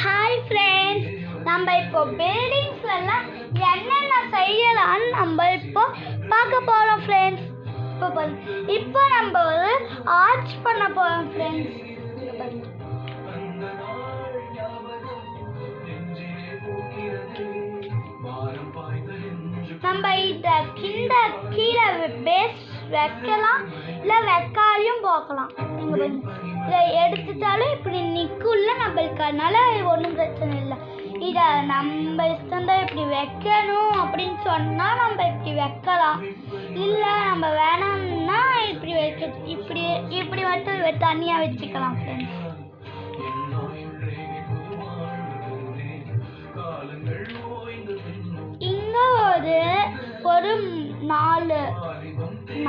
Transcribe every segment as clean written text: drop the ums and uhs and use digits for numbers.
Hi friends, நம்ம இப்போ பில்டிங்ஸ்லாம் என்னென்ன செய்யலாம்னு நம்ம இப்போ பார்க்க போகிறோம் ஃப்ரெண்ட்ஸ். இப்போ நம்ம ஒரு ஆர்ச் பண்ண போகிறோம் ஃப்ரெண்ட்ஸ். நம்ம இதை கீழே பேஸ் வைக்கலாம், இல்லை வைக்காலையும் போக்கலாம். நீங்கள் இதை எடுத்துட்டாலும் இப்படி நிற்குள்ள நம்மளுக்கு, அதனால ஒன்றும் பிரச்சனை இல்லை. இதை நம்ம இஷ்டம்தான் இப்படி வைக்கணும் அப்படின்னு சொன்னால் நம்ம இப்படி வைக்கலாம். இல்லை நம்ம வேணாம்னா இப்படி இப்படி மட்டும் தனியாக வச்சுக்கலாம் ஃப்ரெண்ட்ஸ். இங்கே ஒரு 4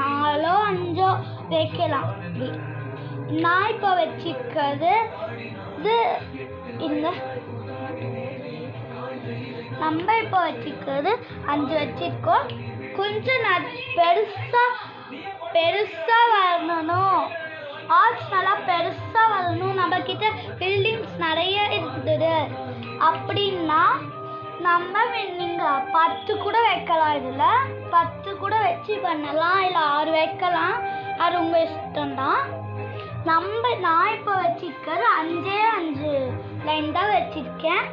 5 வைக்கலாம். நான் இப்போ வச்சுக்கிறது இங்க நம்ம இப்போ வச்சுக்கிறது 5 வச்சிருக்கோம். கொஞ்சம் பெருசா வரணும், ஆர்ட்ஸ் நல்லா பெருசா வரணும். நம்ம கிட்ட பில்டிங்ஸ் நிறைய இருக்குது அப்படின்னா நம்ம நீங்க 10 கூட வைக்கலாம். இதுல 10 கூட வச்சு பண்ணலாம், இல்லை 6 வைக்கலாம். அது உங்க இஷ்டம்தான். நான் இப்போ வச்சிருக்கிறது 5 லைன் தான் வச்சிருக்கேன்.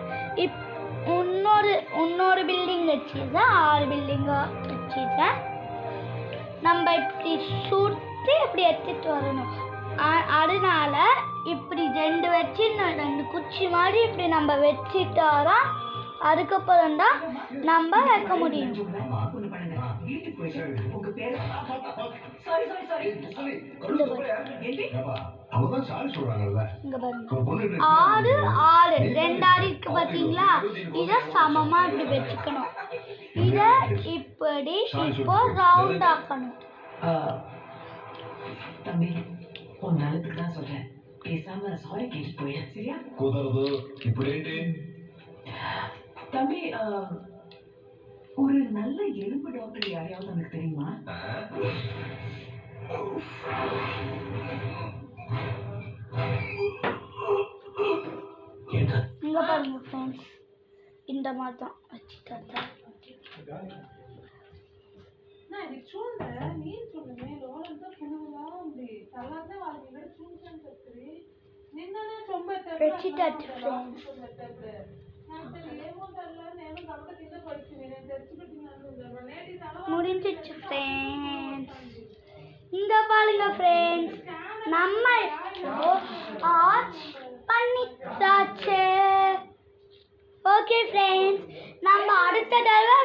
இன்னொரு பில்டிங் வச்சிருக்கேன், 6 பில்டிங்க வச்சிருக்கேன். நம்ம இப்படி சுற்றி இப்படி எடுத்துட்டு வரணும். அதனால இப்படி 2 வச்சு 2 குச்சி மாதிரி இப்படி நம்ம வச்சுட்டாதான் அதுக்கப்புறம் தான் நம்ம வைக்க முடியும். 6 இருக்கு பாத்தீங்களா? இத சமமா இப்படி வச்சுக்கணும். இத இப்படி இப்போ ரவுண்ட் ஆக்கணும். தம்பி, உன் நல்லதுக்கு தான் சொல்றேன். பேசாம சாரி கேட்டு போயிடு, சரியா? குதறது இப்படி. தம்பி, ஒரு நல்ல எலும்பு டாக்டர் யாரையாவது எனக்கு தெரியுமா? இங்க பாருங்க ஃப்ரெண்ட்ஸ், இந்த மாதிரி தான் வச்சுட்டாங்க. முடிஞ்சிச்சு ஃப்ரெண்ட்ஸ். இங்க பாருங்க ஃப்ரெண்ட்ஸ், நம்ம ஆர்ச் பண்ணிட்டாச்சு. ஓகே ஃப்ரெண்ட்ஸ், நம்ம அடுத்த தடவை